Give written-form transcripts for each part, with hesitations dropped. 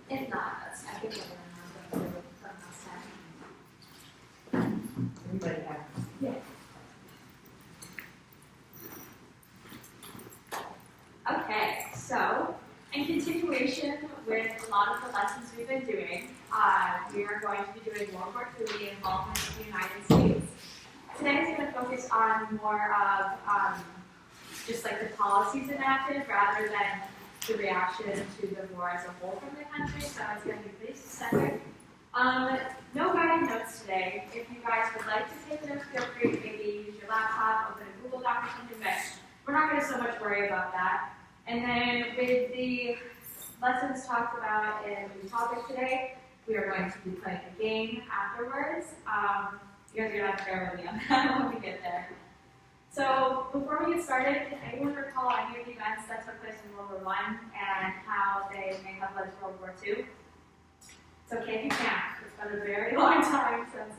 If not, I think we're going to from last time. Everybody have. Yeah. Okay, so in continuation with a lot of the lessons we've been doing, we are going to be doing World War II, the involvement of the United States. Today is going to focus on more of just like the policies enacted rather than the reaction to the war as a whole from the country, so it's going to be pretty specific. No guided notes today. If you guys would like to take notes, feel free to maybe use your laptop, open a Google Doc or something, but we're not going to so much worry about that. And then with the lessons talked about in the topic today, we are going to be playing a game afterwards. You guys are going to have to bear with me on that when we get there. So before we get started, can anyone recall any of the events that took place in World War I and how they may have led to World War II? It's okay if you can't. It's been a very long time since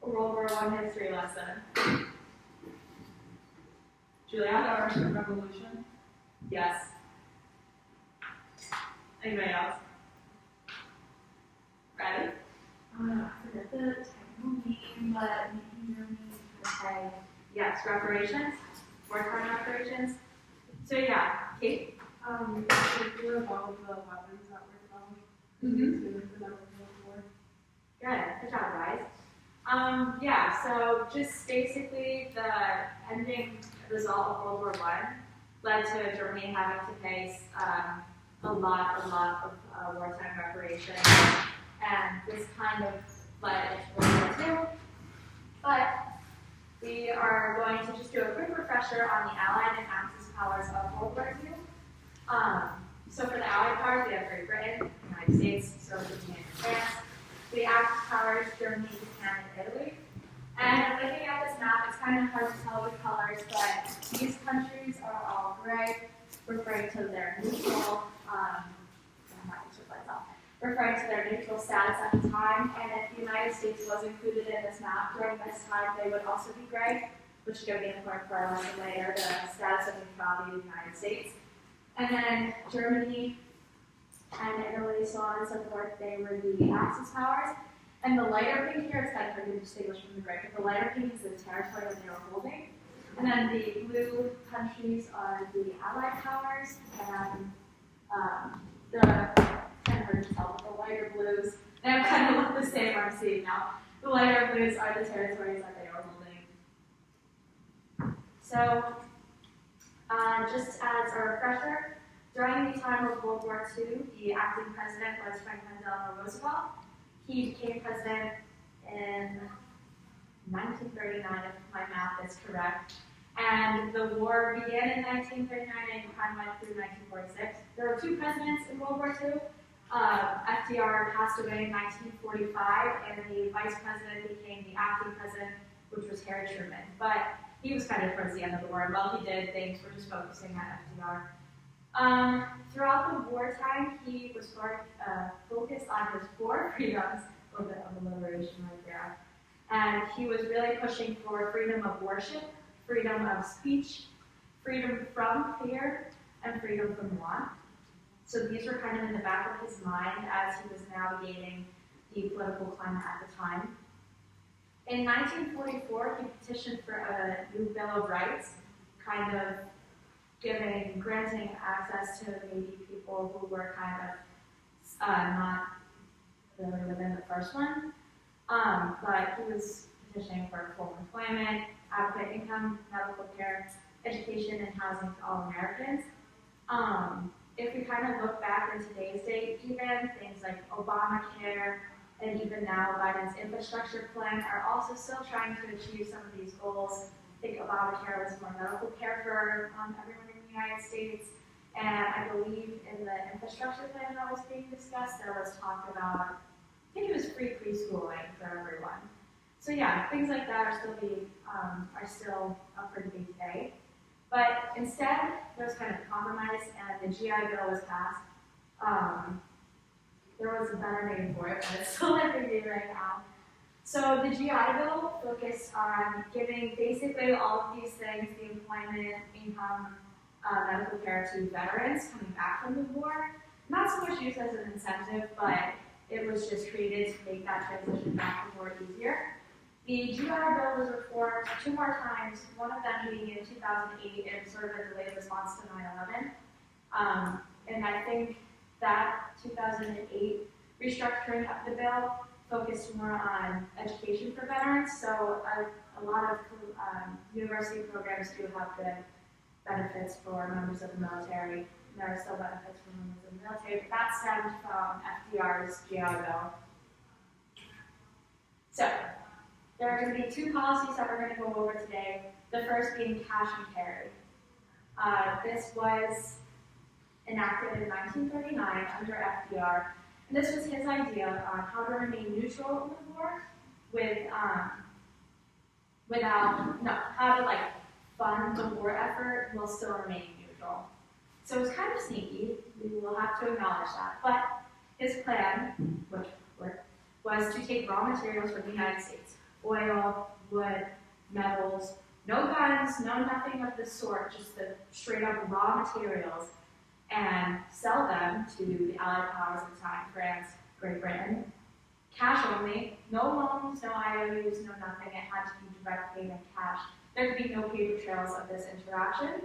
a World War I history lesson. Julia? The Russian Revolution. Yes. Anybody else? Ready? I forget the technical name, but maybe Germany. Okay. Yes, reparations. Wartime reparations. So yeah, Kate? They were about the weapons that were developed. For that war. Good job, guys. Yeah, so just basically the ending result of World War I led to Germany having to face a lot of wartime reparations, and this kind of led to World War II. But we are going to just do a quick refresher on the Allied and Axis powers of World War II. So for the Allied powers, we have Great Britain, United States, Soviet Union, and France. The Axis powers, Germany, Japan, and Italy. And looking at this map, it's kind of hard to tell the colors, but these countries are all gray, referring to their neutral, referring to their neutral status at the time. And if the United States was included in this map during this time, they would also be gray, which is going to be important for our lesson later, the status of neutrality of the United States. And then Germany and Italy, so on and so forth, they were the Axis powers. And the lighter pink here, it's kind of hard to distinguish from the gray, but the lighter pink is the territory that they were holding. And then the blue countries are the Allied powers, and the kind of hard to tell, but the lighter blues, they have kind of look the same I'm seeing now. The lighter blues are the territories that they are holding. So, just as a refresher, during the time of World War II, the acting president was Franklin Delano Roosevelt. He became president in 1939, if my math is correct. And the war began in 1939 and kind of went through 1946. There were two presidents in World War II. FDR passed away in 1945, and the vice president became the acting president, which was Harry Truman. But he was kind of towards the end of the war, and while he did things, we're just focusing on FDR. Throughout the wartime, he was focused on his four freedoms, a little bit of alliteration right there. And he was really pushing for freedom of worship, freedom of speech, freedom from fear, and freedom from want. So these were kind of in the back of his mind as he was navigating the political climate at the time. In 1944, he petitioned for a new Bill of Rights, kind of granting access to maybe people who were kind of not really within the first one. But he was petitioning for full employment, adequate income, medical care, education, and housing to all Americans. If we kind of look back in today's day, even things like Obamacare and even now Biden's infrastructure plan are also still trying to achieve some of these goals. I think Obamacare was more medical care for everyone in the United States. And I believe in the infrastructure plan that was being discussed, there was talk about, I think it was free preschooling for everyone. So yeah, things like that are still up for debate today. But instead, there was kind of a compromise, and the GI Bill was passed. There was a better name for it, but it's still like a name right now. So the GI Bill focused on giving basically all of these things, the employment, income, medical care to veterans coming back from the war. Not so much used as an incentive, but it was just created to make that transition back from the war easier. The GI Bill was reformed 2 more times, one of them being in 2008 in sort of a delayed response to 9/11. And I think that 2008 restructuring of the bill focused more on education for veterans. So a lot of university programs do have good benefits for members of the military. There are still benefits for members of the military, but that stemmed from FDR's GI Bill. So there are going to be 2 policies that we're going to go over today. The first being cash and carry. This was enacted in 1939 under FDR. And this was his idea on how to remain neutral in the war how to like fund the war effort while still remaining neutral. So it was kind of sneaky, we will have to acknowledge that. But his plan, which worked, was to take raw materials from the United States, oil, wood, metals, no guns, no nothing of the sort, just the straight up raw materials, and sell them to the Allied powers at the time, France, Great Britain. Cash only, no loans, no IOUs, no nothing. It had to be direct payment cash. There could be no paper trails of this interaction.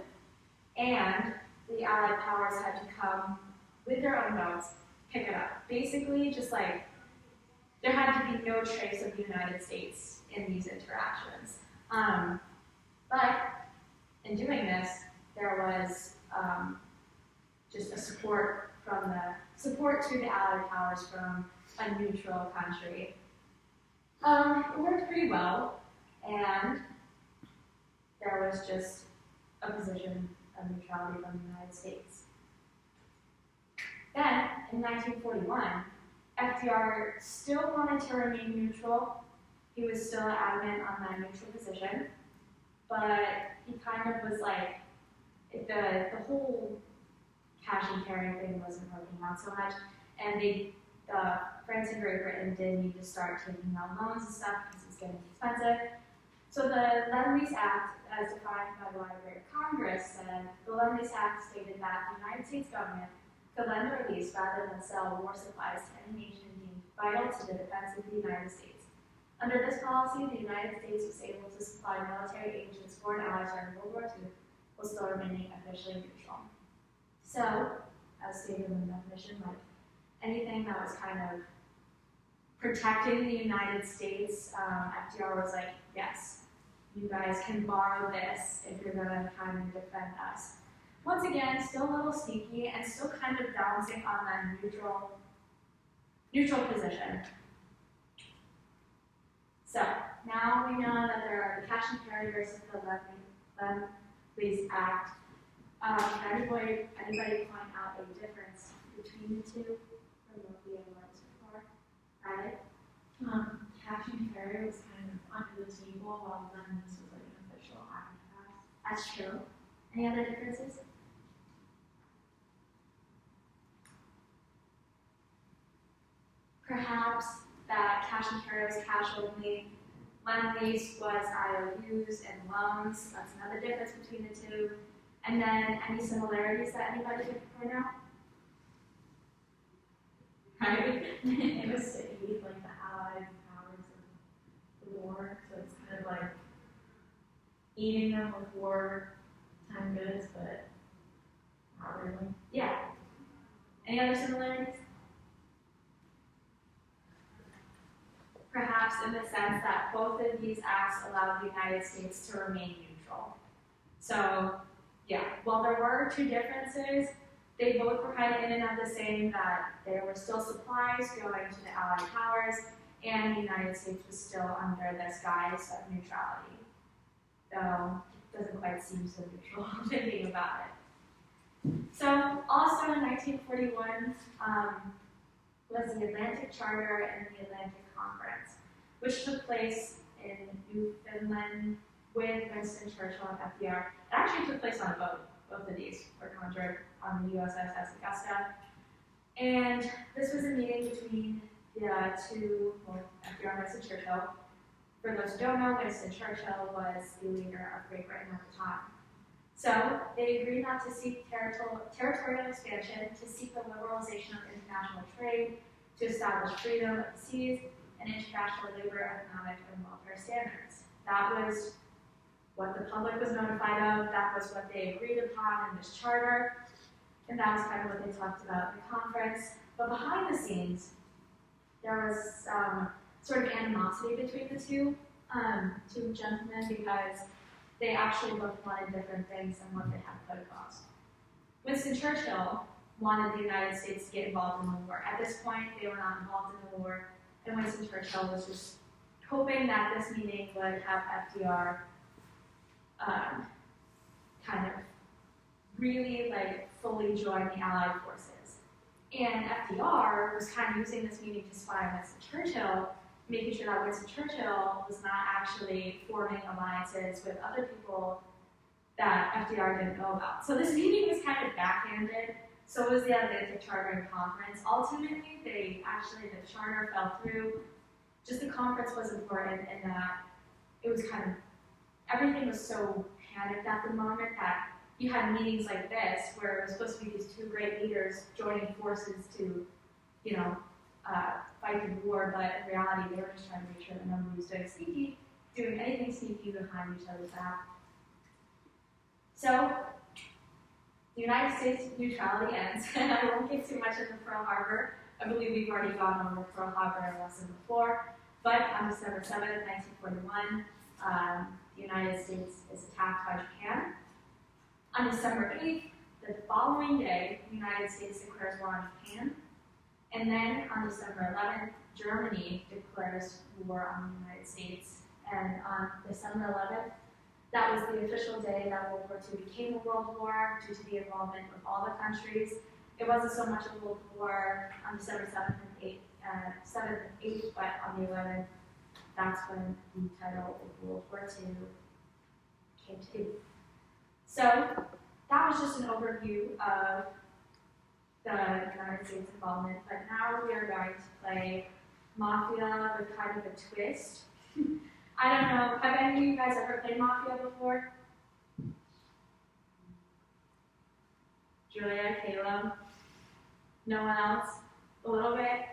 And the Allied powers had to come with their own notes, pick it up. Basically, just like, there had to be no trace of the United States in these interactions. But in doing this, there was just a support to the Allied powers from a neutral country. It worked pretty well, and there was just a position of neutrality from the United States. Then, in 1941, FDR still wanted to remain neutral. He was still adamant on that neutral position, but he kind of was like, if the whole cash and carry thing wasn't working out so much, and France and Great Britain did need to start taking out loans and stuff because it was getting expensive. So the Lend-Lease Act, as defined by the Library of Congress, said the Lend-Lease Act stated that the United States government could lend or lease rather than sell war supplies to any nation deemed vital to the defense of the United States. Under this policy, the United States was able to supply military aid to its foreign allies during World War II, while still remaining officially neutral. So, as stated in the definition, like anything that was kind of protecting the United States, FDR was like, yes, you guys can borrow this if you're going to kind of defend us. Once again, still a little sneaky and still kind of balancing on that neutral position. So now we know that there are the cash and carry versus the Lend-Lease Act. Can anybody point out a difference between the two from what we have learned so far? Right? Cash and carry was kind of under the table, while Lend-Lease was like an official act pass. That's true. Any other differences? Perhaps that cash and carry was cash only. Lend-Lease was IOUs and loans. That's another difference between the two. And then any similarities that anybody could point out? Right? It was to aid like the Allied powers of the war, so it's kind of like eating them with wartime goods, but not really. Yeah. Any other similarities? Perhaps in the sense that both of these acts allowed the United States to remain neutral. So, yeah, while there were two differences, they both were kind of in and of the same, that there were still supplies going to the Allied powers, and the United States was still under this guise of neutrality. Though it doesn't quite seem so neutral thinking about it. So, also in 1941 was the Atlantic Charter and the Atlantic Conference, which took place in Newfoundland with Winston Churchill and FDR. It actually took place on a boat. Both of these were conjured on the USS Augusta. And this was a meeting between the two, well, FDR and Winston Churchill. For those who don't know, Winston Churchill was the leader of Great Britain at the time. So they agreed not to seek territorial expansion, to seek the liberalization of international trade, to establish freedom of the seas, and international labor, economic, and welfare standards. That was what the public was notified of, that was what they agreed upon in this charter, and that was kind of what they talked about in the conference. But behind the scenes, there was sort of animosity between the two gentlemen because they actually both wanted different things than what they had put across. Winston Churchill wanted the United States to get involved in the war. At this point, they were not involved in the war, and Winston Churchill was just hoping that this meeting would have FDR kind of really fully join the Allied forces. And FDR was kind of using this meeting to spy on Winston Churchill, making sure that Winston Churchill was not actually forming alliances with other people that FDR didn't know about. So this meeting was kind of backhanded. So was the Atlantic Charter Conference. Ultimately, the charter fell through. Just the conference was important in that it was kind of, everything was so panicked at the moment that you had meetings like this where it was supposed to be these two great leaders joining forces to, fight the war, but in reality, they were just trying to make sure that nobody was doing anything sneaky behind each other's back. So, the United States neutrality ends, and I won't get too much into Pearl Harbor. I believe we've already gone over Pearl Harbor in a lesson before, but on December 7th, 1941, the United States is attacked by Japan. On December 8th, the following day, the United States declares war on Japan. And then on December 11th, Germany declares war on the United States. And on December 11th, that was the official day that World War II became a world war due to the involvement of all the countries. It wasn't so much a world war on December 7th and 8th, but on the 11th, that's when the title of World War II came to be. So that was just an overview of the United States involvement, but now we are going to play Mafia with kind of a twist. I don't know, have any of you guys ever played Mafia before? Julia, Caleb? No one else? A little bit?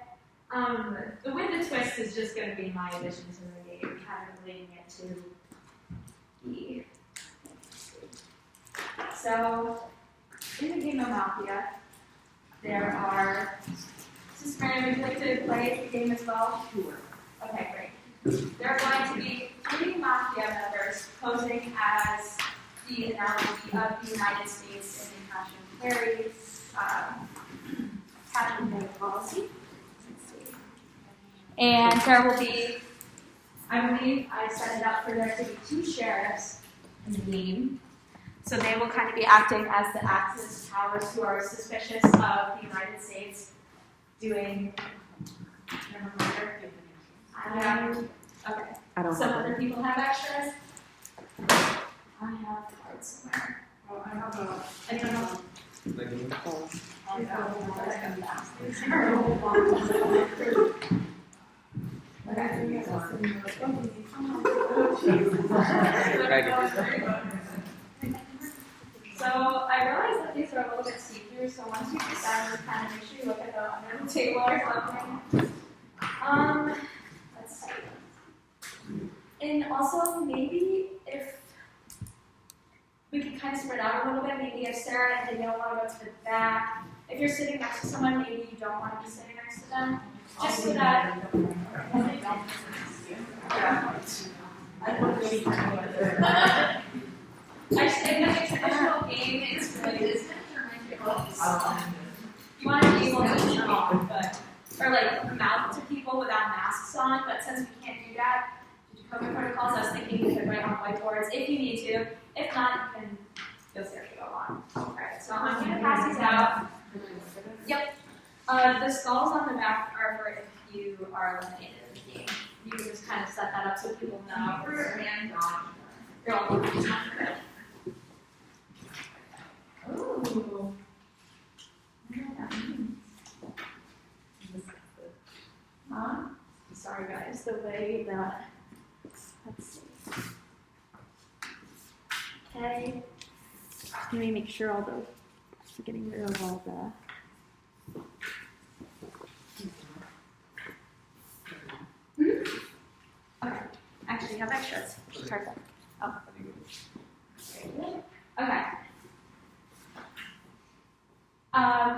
With the twist is just going to be my addition to the game, kind of leading it to the... So, in the game of Mafia, there are... Sister Mary, would you like to play the game as well? Sure. Okay, great. There are going to be 3 Mafia members posing as the analogy of the United States in the Passion Carries Passion policy. And there will be, I believe I set it up for there to be 2 sheriffs in the game. So they will kind of be acting as the Axis powers who are suspicious of the United States doing murder. Okay. I don't Some have other people have extras. I have cards somewhere. Oh, I have a. Anyone else? So I realize that these are a little bit see-through, so once you get down, just kind of make sure you look at the under the table or something. Let's see. And also, maybe if we could kind of spread out a little bit, maybe if Sarah and Danielle want to go to the back, if you're sitting next to someone, maybe you don't want to be sitting next to them, just so that. Actually, in a traditional game, it's really you want to be able to talk, but or mouth to people without masks on. But since we can't do that due to COVID protocols, I was thinking we could write on whiteboards if you need to. If not, you can feel free to go on. All right, so I'm going to pass these out. Yep. The skulls on the back are for if you are eliminated in the game. You can just kind of set that up so people know. You're all good. Ooh. I don't know what that means. just the way that, let's see. Okay, let me make sure all those, getting rid of all the. Okay, actually, you have extras. Perfect. Oh. Okay.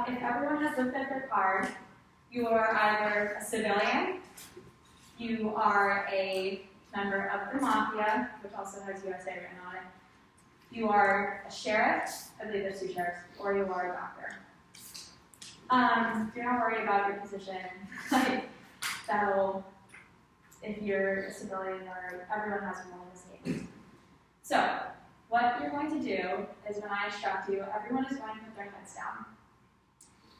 If everyone has looked at their card, you are either a civilian, you are a member of the mafia, which also has USA written on it, you are a sheriff, I believe there's 2 sheriffs, or you are a doctor. Do not worry about your position. Like, that'll, if you're a civilian or everyone has one in this game. So, what you're going to do is when I instruct you, everyone is going to put their heads down.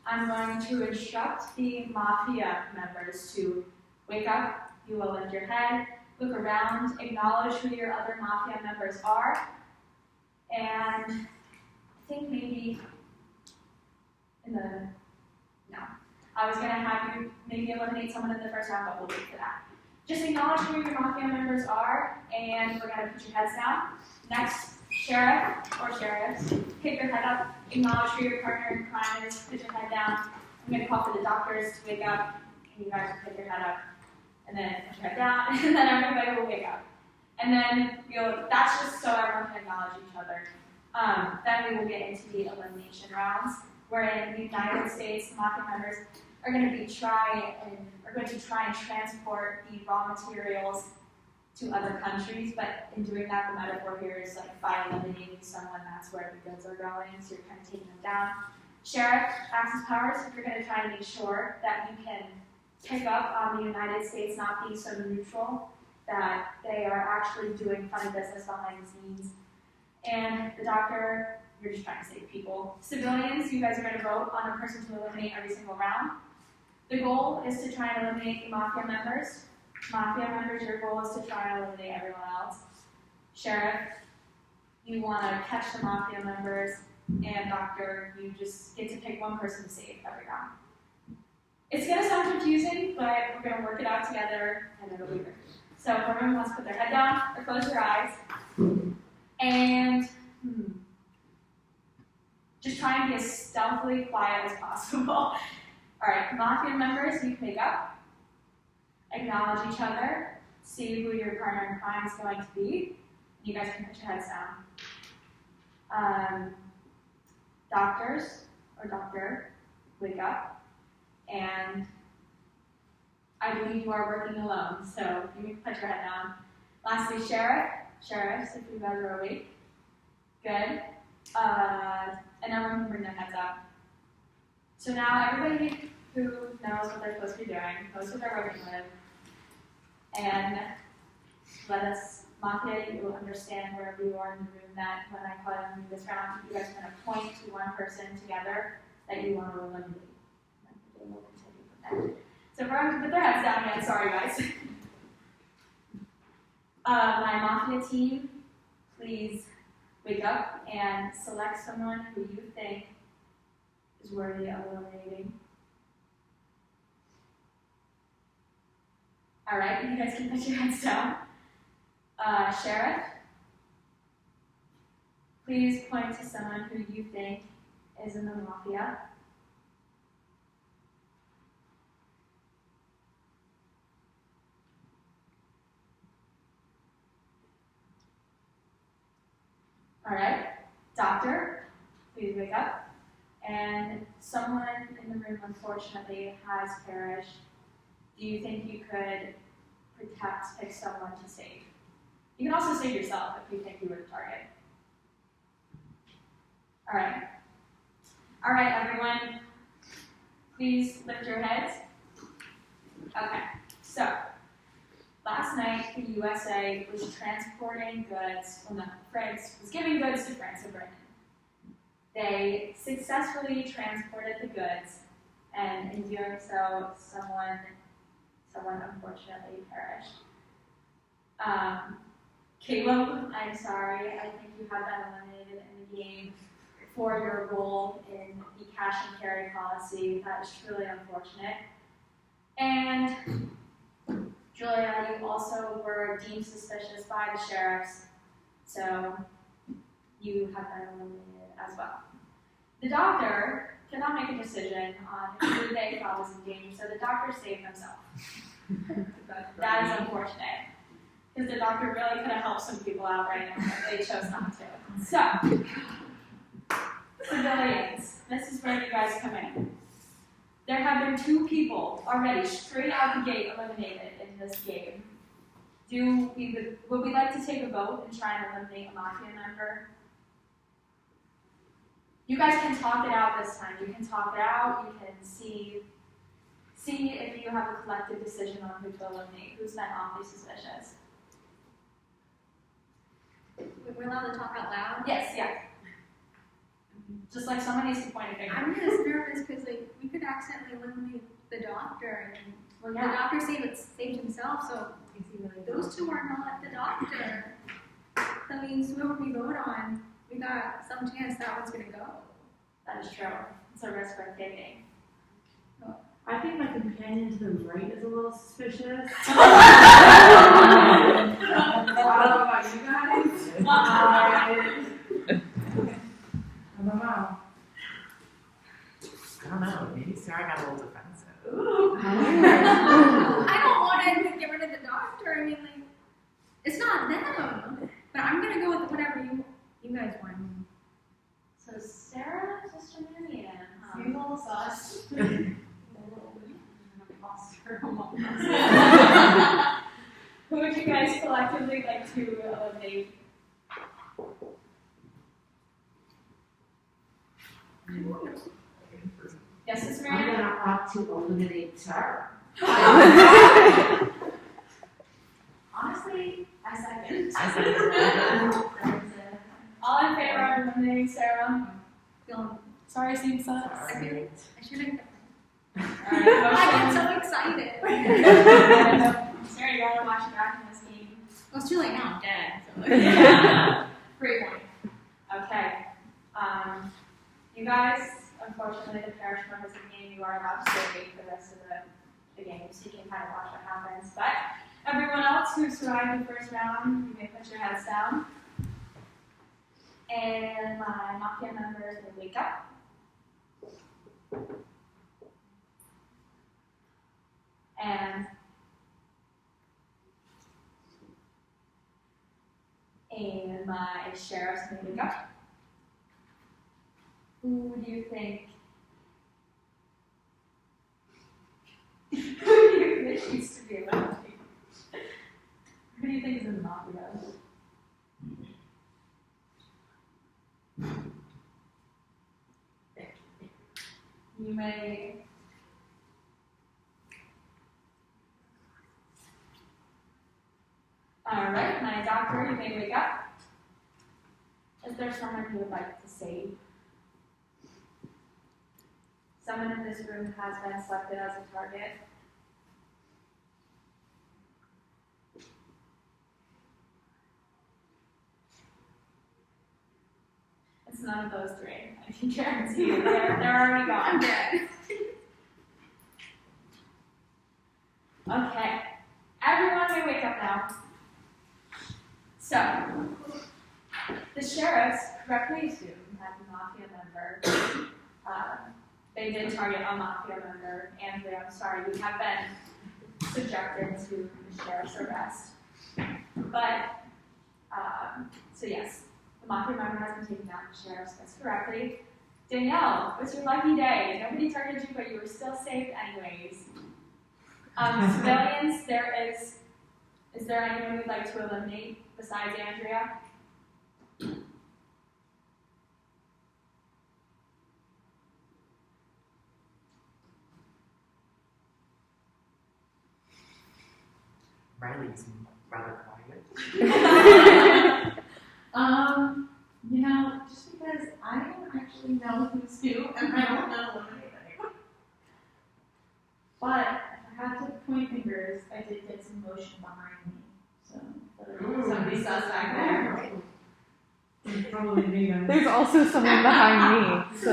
I'm going to instruct the mafia members to wake up, you will lift your head, look around, acknowledge who your other mafia members are, and I think maybe I was going to have you maybe eliminate someone in the first round, but we'll wait for that. Just acknowledge who your mafia members are, and we're going to put your heads down. Next, sheriff or sheriffs, pick your head up, acknowledge who your partner in crime is, put your head down. I'm going to call for the doctors to wake up, and you guys will pick your head up, and then put your head down, and then everybody will wake up. And then that's just so everyone can acknowledge each other. Then we will get into the elimination rounds, wherein the United States mafia members are going to try and transport the raw materials to other countries, but in doing that, the metaphor here is like by eliminating someone, that's where the goods are going, so you're kind of taking them down. Sheriff access powers, if you're going to try to make sure that you can pick up on the United States not being so neutral, that they are actually doing funny business behind the scenes. And the doctor, you're just trying to save people. Civilians, you guys are going to vote on a person to eliminate every single round. The goal is to try and eliminate the mafia members. Mafia members, your goal is to try and eliminate everyone else. Sheriff, you want to catch the mafia members. And doctor, you just get to pick one person to save every round. It's going to sound confusing, but we're going to work it out together, and it'll be good. So if everyone wants to put their head down or close your eyes, and just try and be as stealthily quiet as possible. All right, mafia members, you can wake up, acknowledge each other, see who your partner in crime is going to be. You guys can put your heads down. Doctors or doctor, wake up, and I believe you are working alone, so you can put your head down. Lastly, sheriffs, if you guys are awake. Good. And everyone can bring their heads up. So now everybody who knows what they're supposed to be doing, knows what they're working with, and let us, Mafia, you understand wherever you are in the room that when I call you this round, you guys are going to point to one person together that you want to eliminate. And we'll continue from there. So everyone can put their heads down again. Sorry, guys. My Mafia team, please wake up and select someone who you think is worthy of eliminating. All right, you guys can put your heads down. Sheriff, please point to someone who you think is in the Mafia. All right, doctor, please wake up. And someone in the room, unfortunately, has perished. Do you think you could pick someone to save? You can also save yourself if you think you were the target. All right. All right, everyone. Please lift your heads. Okay, so last night the USA was transporting goods, France was giving goods to France and Britain. They successfully transported the goods, and in doing so, someone unfortunately perished. Caleb, I'm sorry, I think you have been eliminated in the game for your role in the cash and carry policy. That is truly unfortunate. And Julia, you also were deemed suspicious by the sheriffs, so you have been eliminated as well. The doctor could not make a decision on who they thought was in danger, so the doctor saved himself. That is unfortunate, because the doctor really could have helped some people out right now, but they chose not to. So, civilians, this is where you guys come in. There have been 2 people already straight out the gate eliminated in this game. Would we like to take a vote and try and eliminate a mafia member? You guys can talk it out this time. You can talk it out. You can see if you have a collective decision on who to eliminate, who's been awfully suspicious. We're allowed to talk out loud? Yes, yeah. Just like someone needs to point a finger. I'm just nervous because like we could accidentally eliminate the doctor, and Well, the doctor saved himself. So those 2 are not the doctor. That means whoever we vote on, we got some chance that one's gonna go. That is true. It's a risk worth taking. I think my companion to the right is a little suspicious. I don't know about you guys. I don't know. I don't know. Maybe Sarah got a little defensive. Ooh. I don't want to get rid of the doctor. I mean, like, it's not them. But I'm gonna go with whatever you guys want. So Sarah, Sister Marianne, Seems a little sus. Who would you guys collectively like to eliminate? Yes, Sister I'm Marianne? gonna opt to eliminate Sarah. Honestly, I second. I said All in favor of eliminating Sarah? Feeling, Sorry, seems sus. I feel like I shouldn't. Alright, I motion. get so excited. Sarah, you gotta watch your back in this game. Well, it's too late now. I'm dead. So. Yeah. Great point. Okay. You guys, unfortunately, the parish members of the game, you are allowed to stay for the rest of the game, so you can kind of watch what happens. But everyone else who survived the first round, you may put your heads down. And my mafia members will wake up. And my sheriff's may wake up. Who do you think? Who do you think needs to be eliminated? Who do you think is in the mafia? You may. Alright, my doctor, you may wake up. Is there someone you would like to save? Someone in this room has been selected as a target. It's none of those 3. I can guarantee you, they're already I'm gone. dead. Okay, everyone may wake up now. So, the sheriffs correctly assumed that the mafia member, they did target a mafia member, and I'm sorry, we have been subjected to the sheriff's arrest. But, so yes, the mafia member has been taken down to the sheriff's arrest correctly. Danielle, it's your lucky day. Nobody targeted you, but you were still safe anyways. Civilians, is there anyone you'd like to eliminate besides Andrea? Riley's rather quiet. Just because I don't actually know who's who, and I don't know anything. But if I have to point fingers, I did get some motion behind me, so somebody sus back there. Probably me then. There's also someone behind me, so.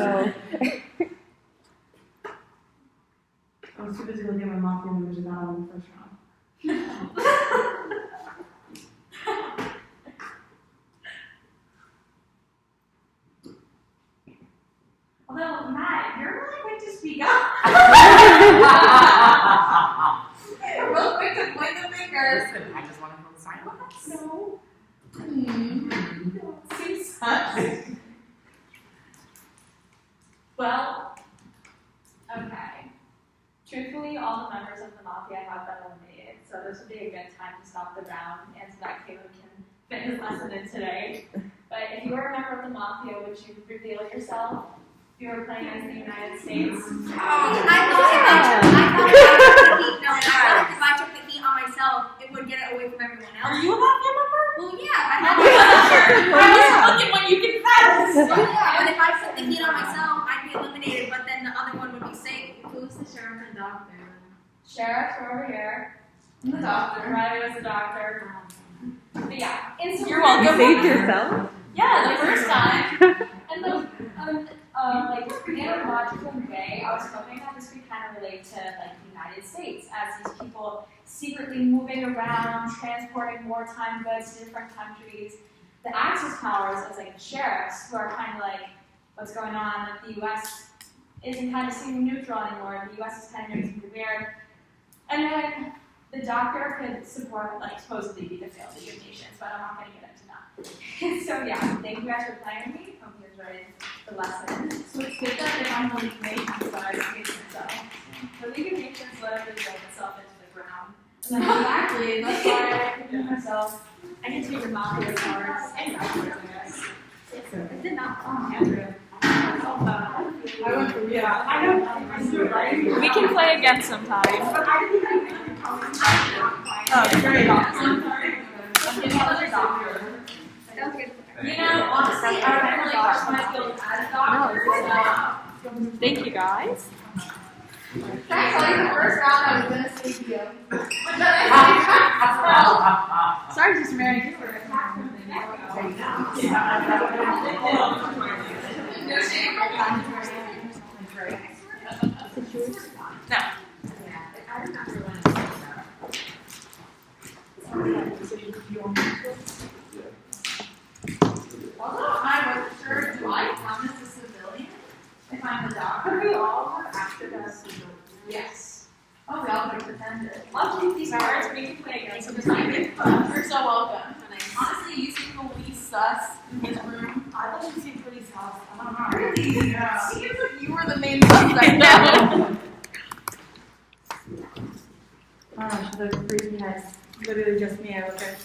I was too busy looking at my mafia members who got on in the first round. speak up. Real quick to point the fingers. Listen, I just want to hold silence. No. Seems such. Well, okay. Truthfully, all the members of the mafia have been eliminated, so this would be a good time to stop the round and so that Caleb can fit his lesson in today. But if you were a member of the mafia, would you reveal yourself if you were playing as the United States? If I took the heat on myself, it would get it away from everyone else. Are you a mafia member? Well, yeah, I had I was looking when you confessed. But if I took the heat on myself, I'd be eliminated, but then the other one would be safe. Who's the sheriff and doctor? Sheriff, we're over here. I'm the doctor. Riley was the doctor. But yeah, instant You're You welcome. saved yourself? Yeah, the first time. And the like in a logical way, I was hoping that this could kind of relate to like the United States as these people secretly moving around, transporting wartime goods to different countries. The Axis powers as like the sheriffs who are kind of like what's going on. Like the U.S. isn't kind of seeming neutral anymore. The U.S. is kind of doing something weird. And then the doctor could support like supposedly be the failed League of Nations, but I'm not going to get into that. So yeah, thank you guys for playing with me. Hope you enjoyed the lesson. So it's good that if I'm the League of Nations, but I hate myself. The League of Nations literally drove itself into the ground. Exactly. That's why I picked myself. I can take the mafia cards and backwards, I guess. It did not fall. Andrew. I went for yeah. I know. We can play again sometime. Oh, great. That was good. You know, honestly, I really pushed my skills as a doctor. Thank you guys. Can I tell you the first round I was gonna say to you? Sorry, just Mary. You were Although I wasn't sure, do I count as a civilian if I'm the doctor? We all were acted as civilians. Yes. Oh, we all could have pretended. I'll keep these cards. We can play again sometime. You're so welcome. Honestly, you seem the least sus in this room. I thought you seemed pretty sus. I don't know. Really? Yeah. Seems like you were the main suspect. Gosh, the freaking heads. Literally just me. I was like,